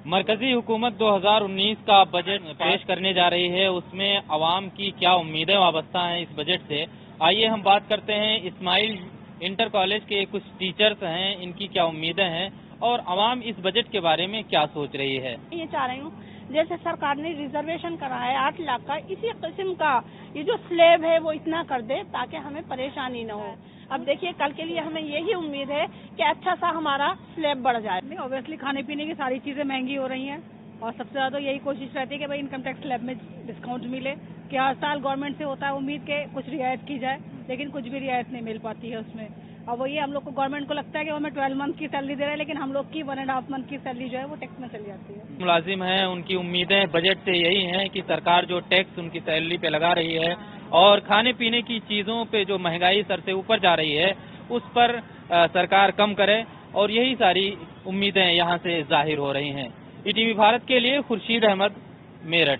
मरकजी हुकूमत 2019 का बजट पेश करने जा रही है, उसमें अवाम की क्या उम्मीदें वाबस्ता हैं इस बजट से। आइए हम बात करते हैं इस्माइल इंटर कॉलेज के कुछ टीचर्स हैं, इनकी क्या उम्मीदें हैं और अवाम इस बजट के बारे में क्या सोच रही है। ये चाह रही हूँ जैसे सरकार ने रिजर्वेशन करा है 8 लाख का, इसी किस्म का ये जो स्लैब है वो इतना कर दे ताकि हमें परेशानी न हो। अब देखिए कल के लिए हमें यही उम्मीद है कि अच्छा सा हमारा स्लैब बढ़ जाए। ऑब्वियसली खाने पीने की सारी चीजें महंगी हो रही हैं और सबसे ज्यादा यही कोशिश रहती है कि भाई इनकम टैक्स स्लैब में डिस्काउंट मिले, कि हर साल गवर्नमेंट से होता है उम्मीद के कुछ रियायत की जाए, लेकिन कुछ भी रियायत नहीं मिल पाती है उसमें। और वही हम लोग को गवर्नमेंट को लगता है कि हमें 12 मंथ की सैलरी दे रहा है, लेकिन हम लोग की 1.5 मंथ की सैलरी जो है वो टैक्स में चली जाती है। मुलाजिम हैं, उनकी उम्मीदें बजट से यही हैं कि सरकार जो टैक्स उनकी सैलरी पे लगा रही है और खाने पीने की चीज़ों पे जो महंगाई सर से ऊपर जा रही है उस पर सरकार कम करे, और यही सारी उम्मीदें यहाँ से जाहिर हो रही हैं। ईटीवी भारत के लिए खुर्शीद अहमद, मेरठ।